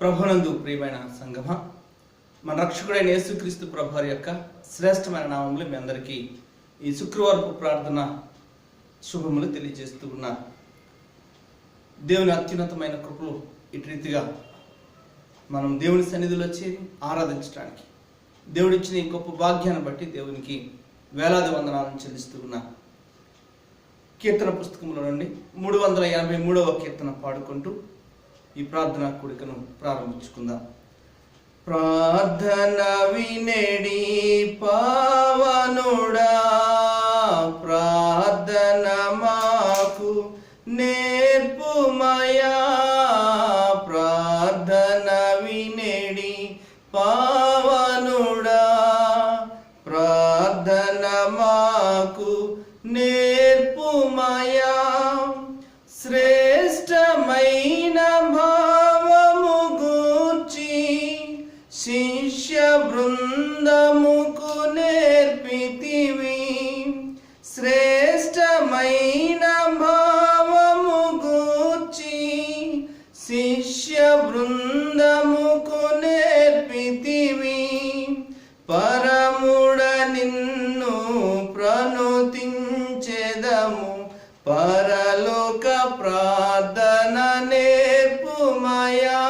ప్రభునందు ప్రియమైన సంగమ, మన రక్షకుడైన యేసుక్రీస్తు ప్రభువారి యొక్క శ్రేష్టమైన నామములు మీ అందరికీ ఈ శుక్రవారపు ప్రార్థన శుభములు తెలియజేస్తూ ఉన్నారు. దేవుని అత్యున్నతమైన కృపలు ఇటు రీతిగా మనం దేవుని సన్నిధిలో చేరి ఆరాధించడానికి దేవుడిచ్చిన ఈ గొప్ప భాగ్యాన్ని బట్టి దేవునికి వేలాది వందనాలను చెల్లిస్తూ ఉన్నారు. కీర్తన పుస్తకంలో నుండి 383వ కీర్తన పాడుకుంటూ ఈ ప్రార్థనా కూడికను ప్రారంభించుకుందాం. ప్రార్థన వినేడి పావనుడా, ప్రార్థన మాకు నేర్పుమయా. ప్రార్థన వినేడి పావనుడా, ప్రార్థన మాకు నేర్పుమయా. శ్రేష్టమైన భావము గూర్చి శిష్య బృందముకు నేర్పితివి. శ్రేష్టమైన భావము గూర్చి శిష్య బృందముకు నేర్పితివి. పరముడ నిన్ను ప్రణుతించెదము, పరలోక ప్రార్థన నేర్పుమయా.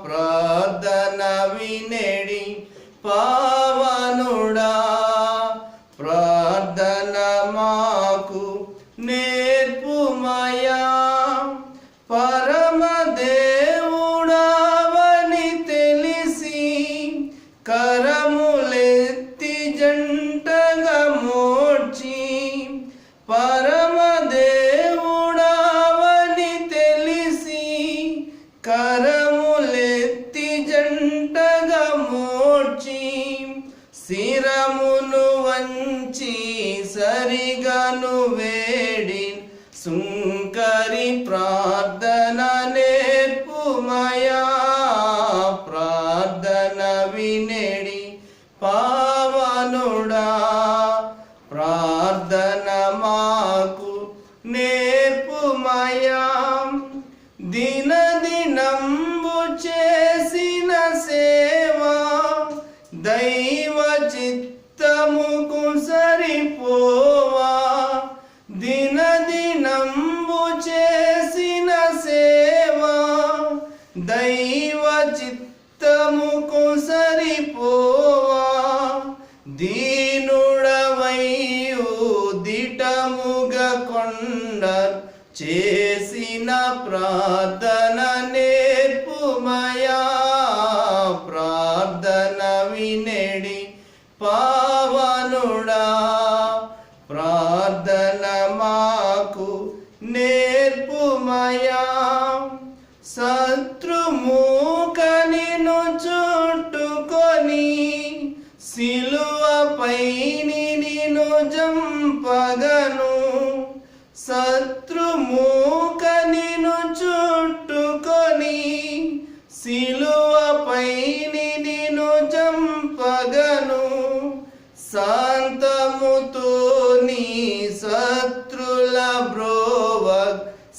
ప్రార్థన వినేడి పావనుడా, ప్రార్థన మాకు నేర్పుమయా. పరమదేవుడావని తెలిసి కరములెత్తి జంటగా మోడ్చి. పరమదేవుడావని తెలిసి కరములెత్తి జంటగా మోడ్చి. శిరమును వంచి సరిగను వేడి సుంకరి ప్రార్థన నేర్పుమయా. ప్రార్థన వినేడి పావనుడా, ప్రార్థన మాకు నేర్పుమయా. దినదినంబు చేసిన సేవా దైవ చిత్తముకు సరిపోవా. దినదినంబు చేసిన సేవా దైవ చిత్తముకు సరిపోవా. దీనుడవైయు దిటముగా కొండ చేసిన ప్రార్థన నేర్పుమయా. ప్రార్థన వినేడి పావనుడా, ప్రార్థన మాకు నేర్పుమయా. శత్రుమూక నిన్ను చుట్టుకొని సిలువపై నిన్ను జంపగను. శత్రుమూక నిన్ను చుట్టుకొని సిలువపై నిన్ను జంపగను. శాంతముతో నీ శత్రుల బ్రోవ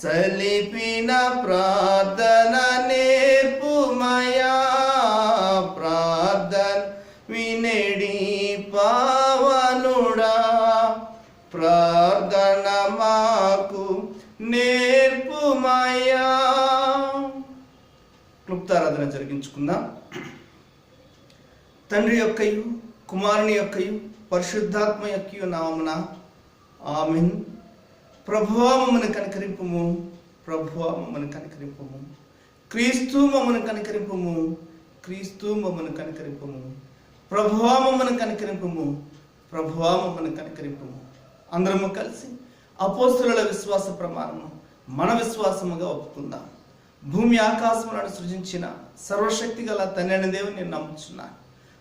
సలిపిన ప్రార్థన నేర్పుమయా. ప్రార్థన వినేడి పావనుడా, ప్రార్థన మాకు నేర్పుమయా. క్లుప్తారాధన జరిగించుకుందాం. తండ్రి యొక్కయు కుమారుని యొక్కయు పరిశుద్ధాత్మ యొక్కయు నామమున ఆమేన్. ప్రభువా మమ్మను కనికరింపుము, ప్రభువా మమ్మను కనికరింపుము. క్రీస్తు మమ్మను కనికరింపుము, క్రీస్తు మమ్మను కనికరింపుము. ప్రభువా మమ్మను కనికరింపుము, ప్రభువా మమ్మను కనికరింపుము. అందరము కలిసి అపోస్తలుల విశ్వాస ప్రమాణము మన విశ్వాసముగా ఒప్పుకుందాం. భూమి ఆకాశములను సృజించిన సర్వశక్తి గల తండ్రి దేవుని నేను నమ్ముచున్నాను.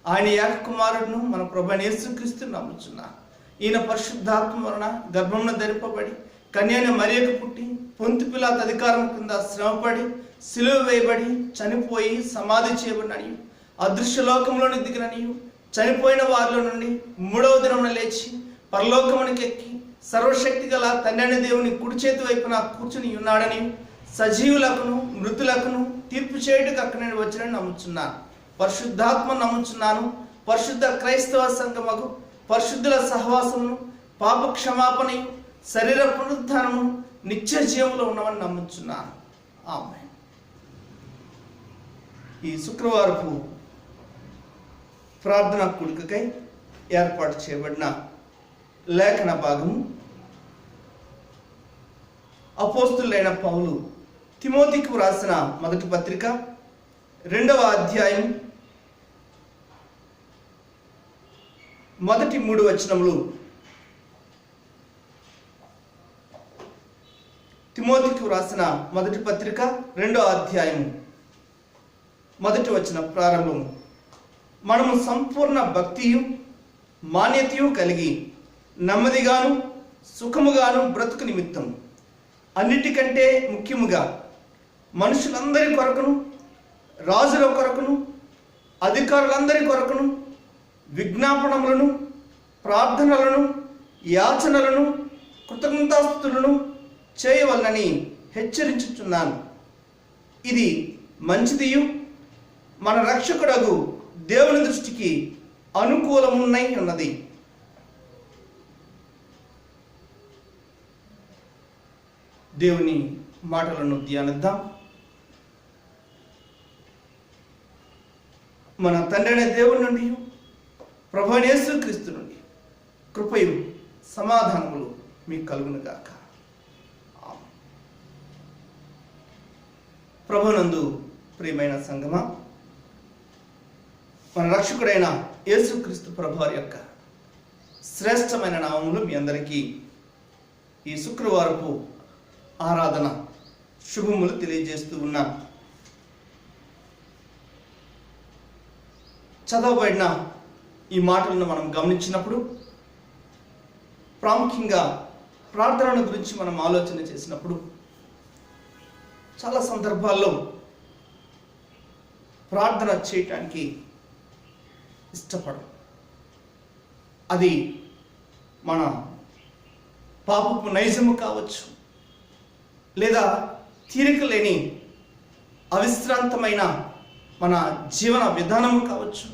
ఆయన ఏక కుమారుడును మన ప్రభువైన యేసుక్రీస్తును నమ్ముచున్నాను. ఈయన పరిశుద్ధాత్మ వలన గర్భమున ధరింపబడి కన్యైన మరియకు పుట్టి పొంతు పిలాతు అధికారం కింద శ్రమపడి సిలువ వేయబడి చనిపోయి సమాధి చేయబడిననియు, అదృశ్య లోకంలోని దిగిననియు, చనిపోయిన వారిలో నుండి 3వ దినమున లేచి పరలోకమునికి ఎక్కి సర్వశక్తి గల తండ్రి దేవుని కుడి చేతి వైపున కూర్చుని ఉన్నాడని, సజీవులకును మృతులకును తీర్పు చేయుటకు అక్కడ నేను వచ్చినని నమ్ముచున్నాను. పరిశుద్ధాత్మ నమ్ముచున్నాను. పరిశుద్ధ క్రైస్తవ సంఘముకు పరిశుద్ధుల సహవాసమును, పాప క్షమాపణయు, శరీర పునరుద్ధానము, నిత్య జీవములో ఉన్నవని నమ్ముచున్నాను. ఆమేన్. ఈ శుక్రవారపు ప్రార్థనా కూడికకై ఏర్పాటు చేయబడిన లేఖన భాగము అపోస్తులైన పౌలు తిమోతికి రాసిన మొదటి పత్రిక 2వ అధ్యాయం మొదటి 3 వచనములు. తిమోతికి రాసిన మొదటి పత్రిక 2వ అధ్యాయం మొదటి వచనం ప్రారంభము. మనము సంపూర్ణ భక్తియు మాన్యతయు కలిగి నెమ్మదిగాను సుఖముగాను బ్రతుకు నిమిత్తం అన్నిటికంటే ముఖ్యముగా మనుషులందరి కొరకును, రాజుల కొరకును, అధికారులందరి కొరకును విజ్ఞాపనములను, ప్రార్థనలను, యాచనలను, కృతజ్ఞతాస్తుతులను చేయవలనని హెచ్చరించుచున్నాను. ఇది మంచిదియు మన రక్షకుడగు దేవుని దృష్టికి అనుకూలమున్నై ఉన్నది. దేవుని మాటలను ధ్యానిద్దాం. మన తండ్రి అయిన దేవుని నుండి, ప్రభువైన యేసుక్రీస్తు నుండి కృపయు సమాధానములు మీకు కలుగును గాక. ప్రభునందు ప్రియమైన సంగమా, మన రక్షకుడైన యేసుక్రీస్తు ప్రభువారి యొక్క శ్రేష్టమైన నామములు మీ అందరికీ ఈ శుక్రవారపు ఆరాధన శుభములు తెలియజేస్తూ ఉన్నాను. చదవబడిన ఈ మాటలను మనం గమనించినప్పుడు, ప్రాముఖ్యంగా ప్రార్థనల గురించి మనం ఆలోచన చేసినప్పుడు, చాలా సందర్భాల్లో ప్రార్థన చేయటానికి ఇష్టపడం. అది మన పాపపు నైజము కావచ్చు, లేదా తీరిక లేని అవిశ్రాంతమైన మన జీవన విధానము కావచ్చు,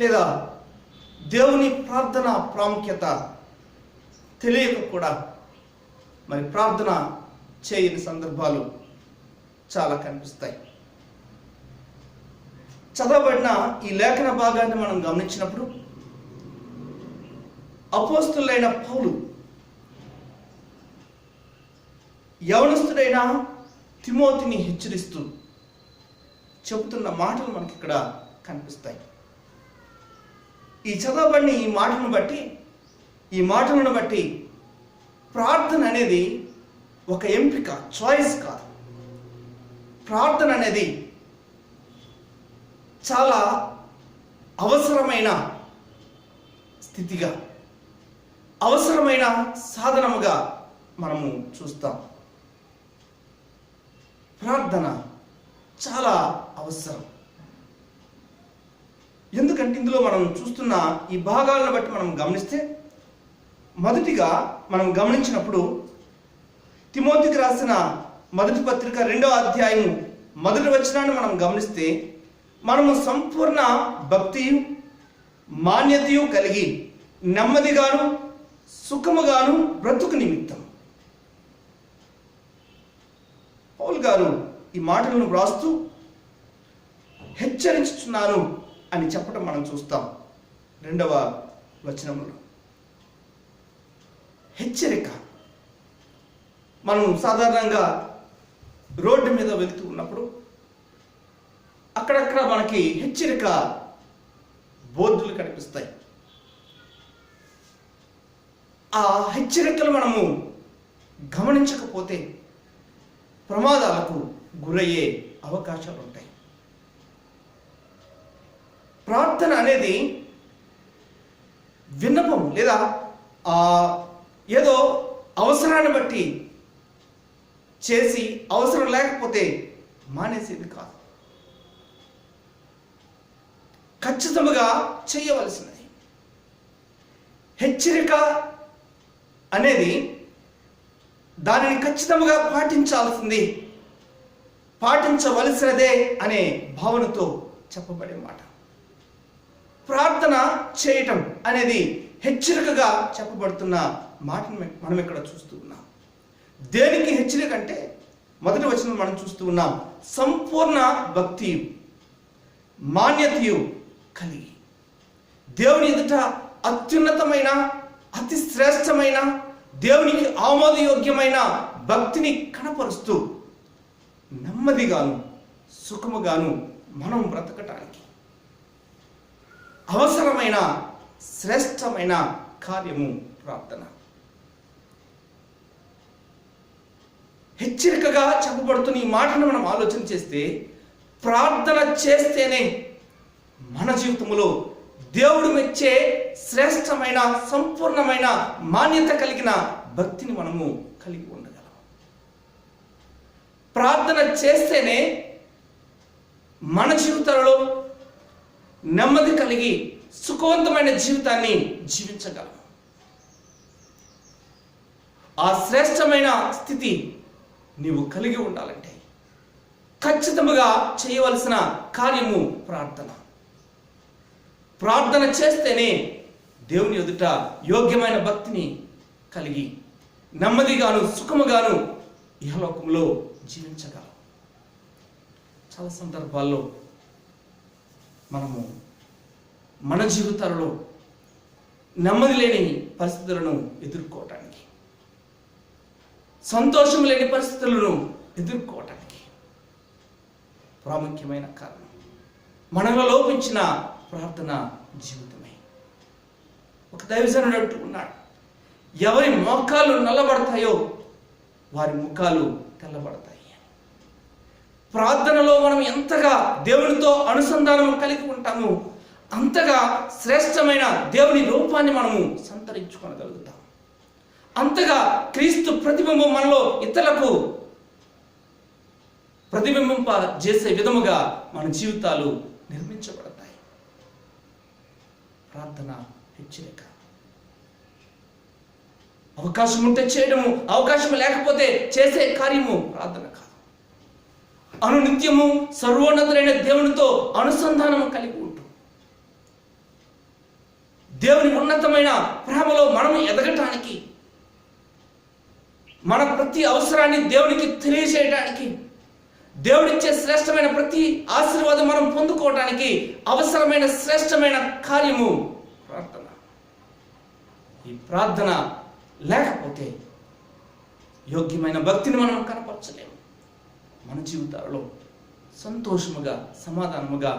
లేదా దేవుని ప్రార్థన ప్రాముఖ్యత తెలియక కూడా మరి ప్రార్థన చేయని సందర్భాలు చాలా కనిపిస్తాయి. చదవబడిన ఈ లేఖన భాగాన్ని మనం గమనించినప్పుడు, అపోస్తులైన పౌలు యవనస్తుడైన తిమోతిని హెచ్చరిస్తూ చెబుతున్న మాటలు మనకి ఇక్కడ కనిపిస్తాయి. ఈ చదవబడిన ఈ మాటలను బట్టి ప్రార్థన అనేది ఒక ఎంపిక, చాయిస్ కాదు. ప్రార్థన అనేది చాలా అవసరమైన స్థితిగా, అవసరమైన సాధనముగా మనము చూస్తాం. ప్రార్థన చాలా అవసరం. ఎందుకంటే ఇందులో మనం చూస్తున్న ఈ భాగాలను బట్టి మనం గమనిస్తే, మొదటిగా మనం గమనించినప్పుడు తిమోతికి రాసిన మొదటి పత్రిక 2వ అధ్యాయం మొదటి వచనాన్ని మనం గమనిస్తే, మనము సంపూర్ణ భక్తియు మాన్యతయు కలిగి నెమ్మదిగాను సుఖముగాను బ్రతుకు నిమిత్తం. పౌలు గారు ఈ మాటలను వ్రాస్తూ హెచ్చరించుచున్నాను అని చెప్పడం మనం చూస్తాం. 2వ వచనంలో హెచ్చరిక. మనం సాధారణంగా రోడ్డు మీద వెళ్తూ ఉన్నప్పుడు అక్కడక్కడ మనకి హెచ్చరిక బోర్డులు కనిపిస్తాయి. ఆ హెచ్చరికలు మనము గమనించకపోతే ప్రమాదాలకు గురయ్యే అవకాశాలు ఉంటాయి. ప్రార్థన అనేది విన్నపం, లేదా ఏదో అవసరాన్ని బట్టి చేసి అవసరం లేకపోతే మానేసేది కాదు. ఖచ్చితంగా చేయవలసినది. హెచ్చరిక అనేది దానిని ఖచ్చితంగా పాటించాల్సింది. పాటించవలసినదే అనే భావనతో చెప్పబడే మాట. ప్రార్థన చేయటం అనేది హెచ్చరికగా చెప్పబడుతున్న మాటను మనం ఇక్కడ చూస్తూ ఉన్నాం. దేనికి హెచ్చరిక అంటే మొదటి వచనం మనం చూస్తూ ఉన్నాం, సంపూర్ణ భక్తి మాన్యతయు కలిగి దేవుని ఎదుట అత్యున్నతమైన అతి శ్రేష్టమైన దేవునికి ఆమోదయోగ్యమైన భక్తిని కనపరుస్తూ నెమ్మదిగాను సుఖముగాను మనం బ్రతకటానికి అవసరమైన శ్రేష్టమైన కార్యము ప్రార్థన. హెచ్చరికగా చెప్పబడుతున్న ఈ మాటను మనం ఆలోచన చేస్తే, ప్రార్థన చేస్తేనే మన జీవితంలో దేవుడు మెచ్చే శ్రేష్టమైన సంపూర్ణమైన మాన్యత కలిగిన భక్తిని మనము కలిగి ఉండగలం. ప్రార్థన చేస్తేనే మన జీవితాలలో నెమ్మది కలిగి సుఖవంతమైన జీవితాన్ని జీవించగలం. ఆ శ్రేష్టమైన స్థితి నీవు కలిగి ఉండాలంటే ఖచ్చితంగా చేయవలసిన కార్యము ప్రార్థన. ప్రార్థన చేస్తేనే దేవుని ఎదుట యోగ్యమైన భక్తిని కలిగి నెమ్మదిగాను సుఖముగాను ఇహలోకంలో జీవించగలం. చాలా సందర్భాల్లో మనము మన జీవితాలలో నెమ్మది లేని పరిస్థితులను ఎదుర్కోవటానికి, సంతోషం లేని పరిస్థితులను ఎదుర్కోవటానికి ప్రాముఖ్యమైన కారణం మనలో లోపించిన ప్రార్థన జీవితమే. ఒక దైవజనుడు అంటూ ఉన్నాడు, ఎవరి మోకాలు నల్లబడతాయో వారి ముఖాలు తెల్లబడతాయి. ప్రార్థనలో మనం ఎంతగా దేవునితో అనుసంధానం కలిగి ఉంటామో అంతగా శ్రేష్టమైన దేవుని రూపాన్ని మనము సంతరించుకోగలుగుతాం. అంతగా క్రీస్తు ప్రతిబింబం మనలో ఇతరులకు ప్రతిబింబింప చేసే విధముగా మన జీవితాలు నిర్మించబడతాయి. ప్రార్థన హెచ్చరిక. అవకాశం ఉంటే చేయడము, అవకాశం లేకపోతే చేసే కార్యము ప్రార్థన కాదు. అనునిత్యము సర్వోన్నతులైన దేవునితో అనుసంధానము కలిగి ఉంటూ దేవుని ఉన్నతమైన ప్రేమలో మనము ఎదగటానికి, మన ప్రతి అవసరాన్ని దేవునికి తెలియజేయడానికి, దేవుడిచ్చే శ్రేష్టమైన ప్రతి ఆశీర్వాదం మనం పొందుకోవడానికి అవసరమైన శ్రేష్టమైన కార్యము ప్రార్థన. ఈ ప్రార్థన లేకపోతే యోగ్యమైన భక్తిని మనం కనపరచలేము. మన జీవితాలలో సంతోషముగా సమాధానముగా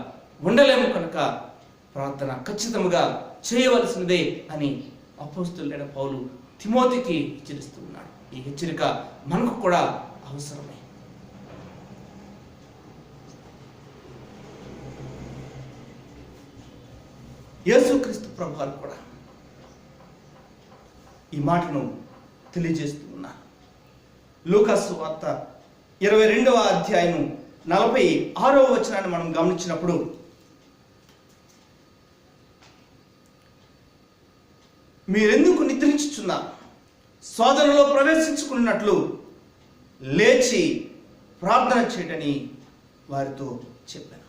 ఉండలేము. కనుక ప్రార్థన ఖచ్చితంగా చేయవలసినదే అని అపోస్తలుడైన పౌలు తిమోతికి హెచ్చరిస్తూ ఉన్నాడు. ఈ హెచ్చరిక మనకు కూడా అవసరమే. యేసుక్రీస్తు ప్రభువారు కూడా ఈ మాటను తెలియజేస్తూ ఉన్నారు. లూకాసు వార్త 22వ అధ్యాయం 46వ వచనాన్ని మనం గమనించినప్పుడు, మీరెందుకు నిద్రించుచున్నారు? శోధనలో ప్రవేశించుకున్నట్లు లేచి ప్రార్థన చేయడని వారితో చెప్పాను.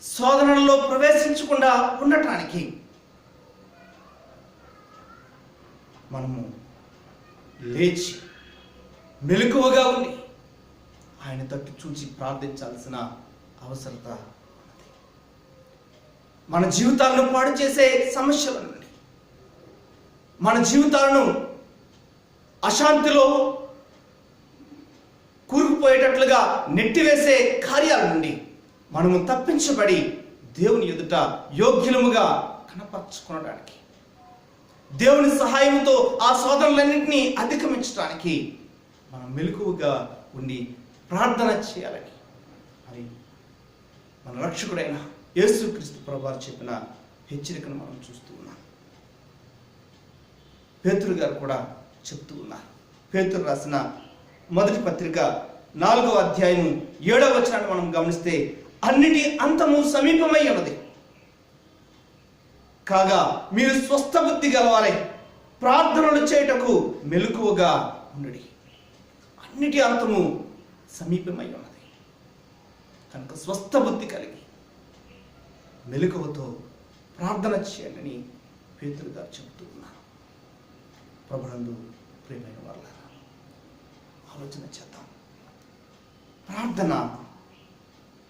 శోధనలో ప్రవేశించకుండా ఉండటానికి మనము లేచి మెలకువగా ఉండి ఆయన తట్టు చూచి ప్రార్థించాల్సిన అవసరత ఉన్నది. మన జీవితాలను పాడు చేసే సమస్యల నుండి, మన జీవితాలను అశాంతిలో కూరుకుపోయేటట్లుగా నెట్టివేసే కార్యాల నుండి మనము తప్పించబడి దేవుని ఎదుట యోగ్యులముగా కనపరచుకోవడానికి, దేవుని సహాయంతో ఆ శోధనలన్నింటినీ అధిగమించడానికి మనం మెలకువగా ఉండి ప్రార్థన చేయాలని మరి మన రక్షకుడైన యేసుక్రీస్తు ప్రభువారు చెప్పిన హెచ్చరికను మనం చూస్తూ ఉన్నాం. పేతురు గారు కూడా చెప్తూ ఉన్నారు. పేతురు రాసిన మొదటి పత్రిక 4వ అధ్యాయం 7వ వచనాన్ని మనం గమనిస్తే, అన్నిటి అంతము సమీపమై ఉన్నది కాగా మీరు స్వస్థ బుద్ధి గలవారై ప్రార్థనలు చేయుటకు మెలకువగా ఉండుడి. అన్నిటి అంతము సమీపమై ఉన్నది. కనుక స్వస్థ బుద్ధి కలిగి మెలకువతో ప్రార్థన చేయండి అని పేతురు గారు చెబుతూ ఉన్నారు. ప్రభునందు ప్రియమైన వారలారా, ఆలోచన చేద్దాం. ప్రార్థన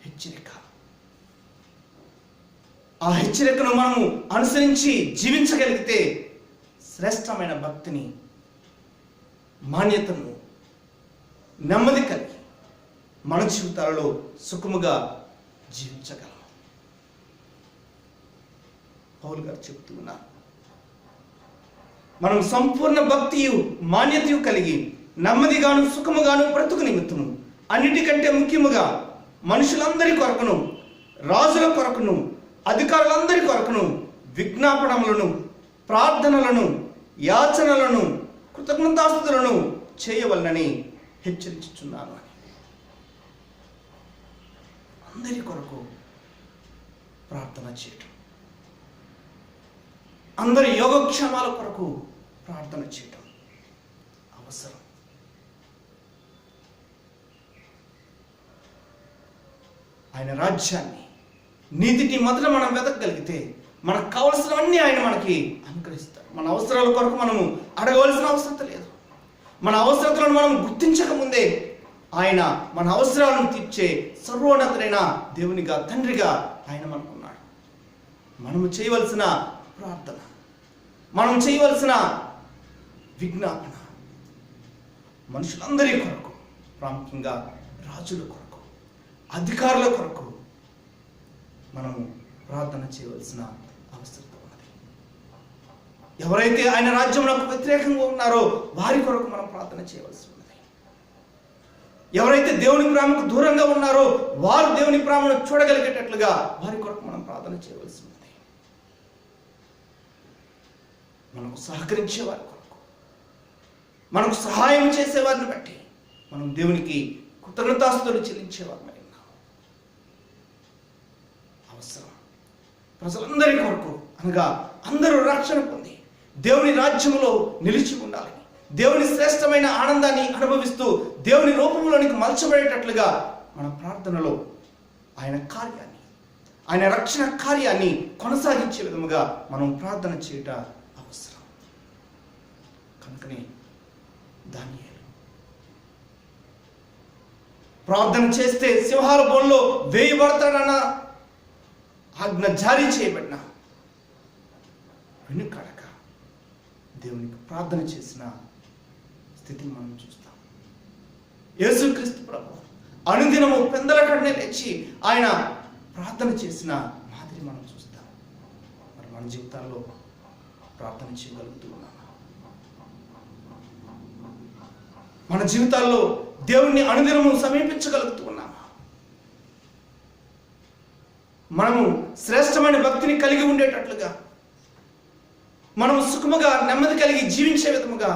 హెచ్చరిక. ఆ హెచ్చరికను మనము అనుసరించి జీవించగలిగితే శ్రేష్టమైన భక్తిని, మాన్యతను, నెమ్మది కలిగి మన జీవితాలలో సుఖముగా జీవించగలం. పౌలు గారు చెబుతూ ఉన్నారు, మనం సంపూర్ణ భక్తియు మాన్యతయు కలిగి నెమ్మదిగాను సుఖముగాను బ్రతుకు నిమిత్తము అన్నిటికంటే ముఖ్యముగా మనుషులందరి కొరకును, రాజుల కొరకును, అధికారులందరి కొరకును విజ్ఞాపనములను, ప్రార్థనలను, యాచనలను, కృతజ్ఞతాస్తుతులను చేయవలనని హెచ్చరించుచున్నాను అని. అందరి కొరకు ప్రార్థన చేయటం, అందరి యోగక్షేమాల కొరకు ప్రార్థన చేయటం అవసరం. ఆయన రాజ్యాన్ని, నీతిని మొదట మనం వెతకగలిగితే మనకు కావలసినవన్నీ ఆయన మనకి అనుగ్రహిస్తాడు. మన అవసరాల కొరకు మనము అడగవలసిన అవసరం లేదు. మన అవసరతలను మనం గుర్తించక ముందే ఆయన మన అవసరాలను తీర్చే సర్వోన్నతుడైన దేవునిగా, తండ్రిగా ఆయన మనకున్నాడు. మనము చేయవలసిన ప్రార్థన, మనం చేయవలసిన విజ్ఞాపన మనుషులందరి కొరకు, ప్రాముఖ్యంగా రాజుల కొరకు, అధికారుల కొరకు మనము ప్రార్థన చేయవలసిన అవసరం ఉన్నది. ఎవరైతే ఆయన రాజ్యంలో వ్యతిరేకంగా ఉన్నారో వారి కొరకు మనం ప్రార్థన చేయవలసి ఉన్నది. ఎవరైతే దేవుని ప్రేమకు దూరంగా ఉన్నారో వారు దేవుని ప్రేమను చూడగలిగేటట్లుగా వారి కొరకు మనం ప్రార్థన చేయవలసి ఉన్నది. మనకు సహకరించే వారి కొరకు, మనకు సహాయం చేసేవారిని బట్టి మనం దేవునికి కృతజ్ఞతాస్తుతులు చెల్లించేవారిని అవసరం. ప్రజలందరి కొరకు, అనగా అందరూ రక్షణ పొంది దేవుని రాజ్యంలో నిలిచి ఉండాలని, దేవుని శ్రేష్టమైన ఆనందాన్ని అనుభవిస్తూ దేవుని రూపంలోనికి మలచబడేటట్లుగా మన ప్రార్థనలో ఆయన కార్యాన్ని, ఆయన రక్షణ కార్యాన్ని కొనసాగించే విధముగా మనం ప్రార్థన చేయట అవసరం. కనుకనే దానియేలు ప్రార్థన చేస్తే సింహాల బోన్లో వేయబడతాడన్న ఆజ్ఞ జారీ చేయబడిన వెనుకాడక దేవునికి ప్రార్థన చేసిన స్థితిని మనం చూస్తాం. యేసుక్రీస్తు ప్రభు అనుదినము పెందల కడనే లేచి ఆయన ప్రార్థన చేసిన మాదిరి మనం చూస్తాం. మరి మన జీవితాల్లో ప్రార్థన చేయగలుగుతూ ఉన్నామా? మన జీవితాల్లో దేవుణ్ణి అనుదినము సమీపించగలుగుతూ ఉన్నామా? మనము శ్రేష్టమైన భక్తిని కలిగి ఉండేటట్లుగా, మనము సుఖముగా నెమ్మది కలిగి జీవించే విధముగా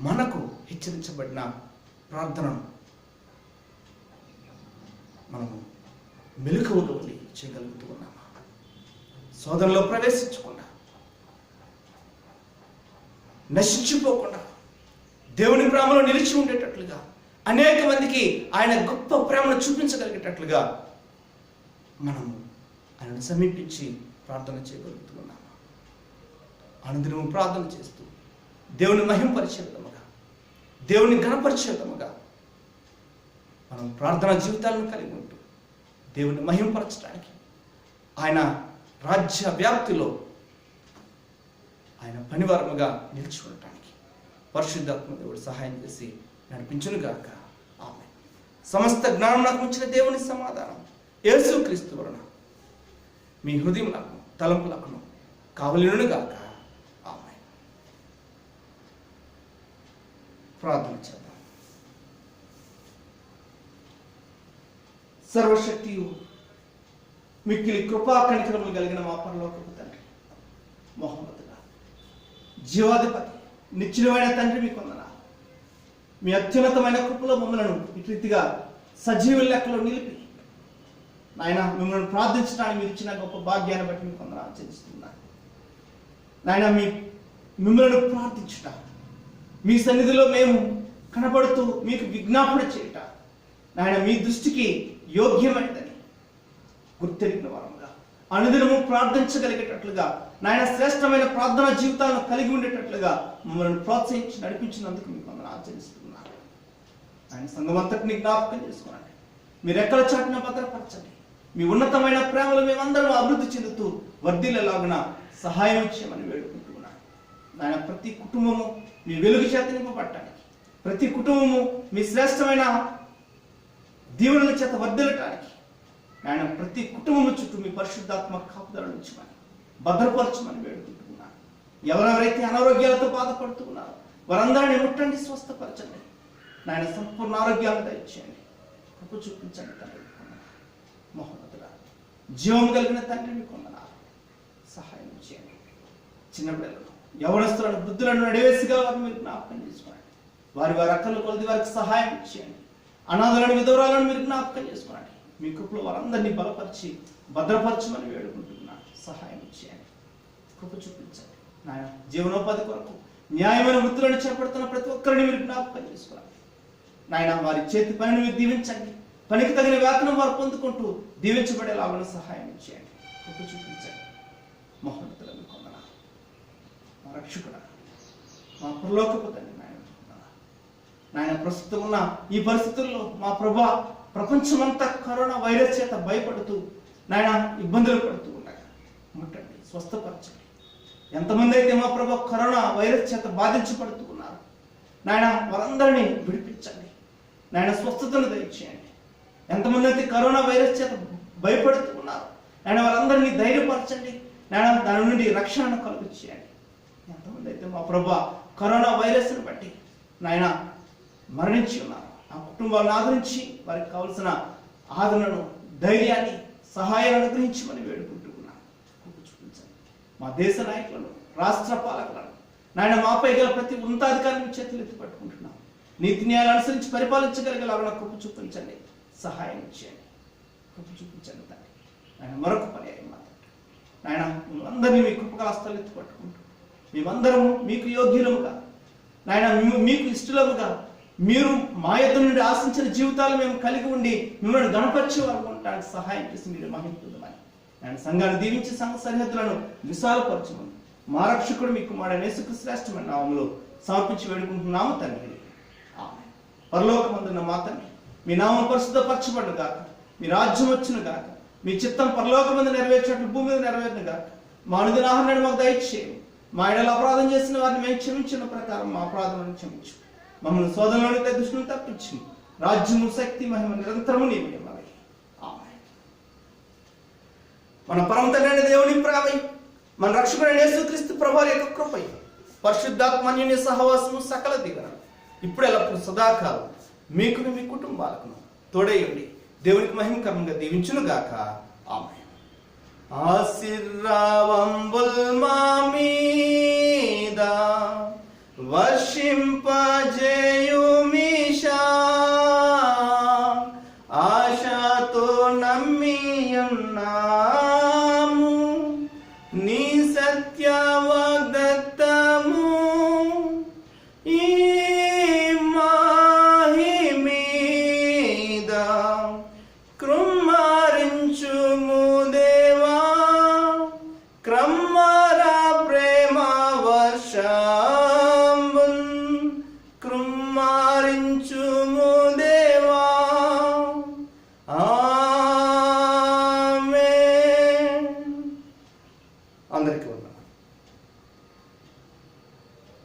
మనకు హెచ్చరించబడిన ప్రార్థనను మనము మెలకువగా ఉండి చేయగలుగుతూ ఉన్నామా? శోధనలో ప్రవేశించకుండా, నశించిపోకుండా, దేవుని ప్రేమలో నిలిచి ఉండేటట్లుగా, అనేక మందికి ఆయన గొప్ప ప్రేమను చూపించగలిగేటట్లుగా మనము ఆయనను సమీపించి ప్రార్థన చేయగలుగుతూ ఉన్నామా? అనుదినము ప్రార్థన చేస్తూ దేవుని మహింపరిచే విధముగా, దేవుని ఘనపరిచే విధముగా మనం ప్రార్థనా జీవితాలను కలిగి ఉంటూ దేవుని మహింపరచడానికి, ఆయన రాజ్య వ్యాప్తిలో ఆయన పనివారముగా నిలిచి ఉండటానికి పరిశుద్ధాత్మ దేవుడు సహాయం చేసి నడిపించునుగాక. ఆమేన్. సమస్త జ్ఞానం నాకు ఇచ్చిన దేవుని సమాధానం యేసుక్రీస్తు వలన మీ హృదయములకు, తలంపులకు కావలినుగాక. ఆమేన్. ప్రార్థన చేద్దాం. సర్వశక్తియు మిక్కిలి కృపా కనికరములు కలిగిన మా పరలోకపు తండ్రి, మహోన్నతుడా, జీవాధిపతి, నిత్యుడైన తండ్రి, మీకు వందనాలు. మీ అత్యున్నతమైన కృపలో మమ్మలను ఇటు రీతిగా సజీవుల లెక్కలో నిలిపి నాయన మిమ్మల్ని ప్రార్థించడానికి మీరు ఇచ్చిన గొప్ప భాగ్యాన్ని బట్టి మీకు వందనాలు చెల్లిస్తున్నాను. నాయన మిమ్మల్ని ప్రార్థించుట, మీ సన్నిధిలో మేము కనబడుతూ మీకు విజ్ఞాపన చేయుట, నాయన మీ దృష్టికి యోగ్యమైనదని గుర్తెరిగిన వారముగా అనుదినము ప్రార్థించగలిగేటట్లుగా నాయన శ్రేష్టమైన ప్రార్థనా జీవితాలను కలిగి ఉండేటట్లుగా మమ్మల్ని ప్రోత్సహించి నడిపించినందుకు మీకు వందనాలు ఆచరిస్తున్నాను. ఆయన సంఘం అంతటిని జ్ఞాపకం చేసుకోనండి. మీరు ఎక్కడ చాటున భద్రపరచండి. మీ ఉన్నతమైన ప్రేమలు మేమందరం అభివృద్ధి చెందుతూ వర్ధిల్లేలాగున సహాయం చేయమని వేడుకుంటున్నాను. నాయన ప్రతి కుటుంబము మీ వెలుగు చేత నింపబడటానికి, ప్రతి కుటుంబము మీ శ్రేష్టమైన దీవెనల చేత వర్ధిల్లటానికి ఆయన ప్రతి కుటుంబం చుట్టూ మీ పరిశుద్ధాత్మ కాపుదల ఉంచమని భద్రపరచమని వేడుకుంటున్నాను. ఎవరెవరైతే అనారోగ్యాలతో బాధపడుతూ ఉన్నారో వారందరినీ ముట్టండి, స్వస్థపరచండి. నాయన సంపూర్ణ ఆరోగ్యాలను దయచేయండి, కృప చూపించండి తండ్రి. మహోన్నతుడా, జీవం కలిగిన తండ్రి మీకు వందనాలు. సహాయం చేయండి. చిన్న బిడ్డలను, యవనస్తులను, వృద్ధులను నడివేసిగా వారిని మీరు జ్ఞాపకం చేసుకోండి. వారి అక్కలు కొలది వారికి సహాయం చేయండి. అనాథలను, విధవరాలను మీరు జ్ఞాపకం చేసుకోండి. మీ కృపలో వారందరినీ బలపరిచి భద్రపరచమని వేడుకుంటున్నాను. సహాయం చేయండి, కృప చూపించండి. నాయన జీవనోపాధి కొరకు న్యాయమైన వృత్తులను చేపడుతున్న ప్రతి ఒక్కరిని మీరు జ్ఞాపకం చేసుకోండి. నాయన వారి చేతి పనిని మీరు దీవించండి. పనికి తగిన వేతనం వారు పొందుకుంటూ దీవించబడేలాగా సహాయం చేయండి, కృప చూపించండి. మహోన్నతుల మీకు వందనాలు. మా రక్షకుడా, మా పరలోకపు తండ్రి నాయన ప్రస్తుతం ఉన్న ఈ పరిస్థితుల్లో మా ప్రభా ప్రపంచమంతా కరోనా వైరస్ చేత భయపడుతూ నాయన ఇబ్బందులు పడుతూ ఉండగా ముట్టండి, స్వస్థపరచండి. ఎంతమంది అయితే మా ప్రభా కరోనా వైరస్ చేత బాధించబడుతూ ఉన్నారు నాయన వారందరినీ విడిపించండి. నాయన స్వస్థతను దయచేయండి. ఎంతమంది అయితే కరోనా వైరస్ చేత భయపడుతూ ఉన్నారు నాయన వారందరినీ ధైర్యపరచండి. నాయన దాని నుండి రక్షణను కలుగు చేయండి. ఎంతమంది అయితే మా ప్రభా కరోనా వైరస్ను బట్టి నాయన మరణించి ఉన్నారు, ఆ కుటుంబాలను ఆదరించి వారికి కావలసిన ఆదరణను, ధైర్యాన్ని, సహాయాన్ని అనుగ్రహించమని వేడుకుంటున్నాను. చూపించండి. మా దేశ నాయకులను, రాష్ట్ర పాలకులను నాయన మాపై గల ప్రతి ఉన్నతాధికారిని చేతులు ఎత్తి పట్టుకుంటున్నాం. నీతి న్యాయాలు అనుసరించి పరిపాలించగలిగేలాగా కృప చూపించండి, సహాయం చేయండి, కృప చూపించండి తండ్రి. ఆయన మరొక పర్యాయం నాయన మేమందరినీ మీ కృపగా హస్తాలు ఎత్తి పట్టుకుంటూ మేమందరము మీకు యోగ్యులముగా నాయన మీకు ఇష్టలముగా మీరు మా యొద్ద నుండి ఆశించిన జీవితాలు మేము కలిగి ఉండి మిమ్మల్ని గణపరిచే వారు ఉండడానికి సహాయం చేసి మీరు మహింపుదమని ఆయన సంఘాన్ని దీవించి సంఘ సరిహద్దులను విశాలపరచమని మా రక్షకుడు మీకు యేసుక్రీస్తు శ్రేష్టమైన నామములో సమర్పించి వేడుకుంటున్నాము తండ్రి. ఆమేన్. పరలోకమందున్న మా తండ్రి, మీ నామం పరిశుద్ధపరచబడును గాక, మీ రాజ్యం వచ్చును గాక, మీ చిత్తం పరలోకమందు నెరవేర్చినట్లు భూమి మీద నెరవేరును గాక. మా అనుదిన ఆహారాన్ని మాకు దయచేయండి. మా ఎడల అపరాధం చేసిన వారిని మేము క్షమించిన ప్రకారం మా అపరాధములను క్షమించు. మమ్మల్ని శోధనలోని దుష్టులను తప్పించు. రాజ్యము, శక్తి, మహిమ నిరంతరము నీవే. ఆమేన్. మన పరమ తండ్రి దేవుని ప్రేమ, మన రక్షకుడైన యేసుక్రీస్తు ప్రభువారి యొక్క కృప, పరిశుద్ధాత్మ అన్యోన్య సహవాసము, సకల దీవెన ఇప్పుడు ఎల్లప్పుడూ సదాకాలం మీకును మీ కుటుంబాలకు తోడైండి దేవునికి మహిమకరంగా దీవించును గాక. ఆమేన్. ఆశీర్వాదంబుల్ మా మీద వర్షింపజేయుమీశా, ఆశతో నమ్మియున్నాము నీ సత్య వాగ్దత్తము. ఈ మాహి మీద కృమ్మరించుము దేవా, క్రమ్మర ప్రేమ వర్షంబున్ కృమ్మరించుము దేవా. ఆమేన్. అందరికీ వందనాలు.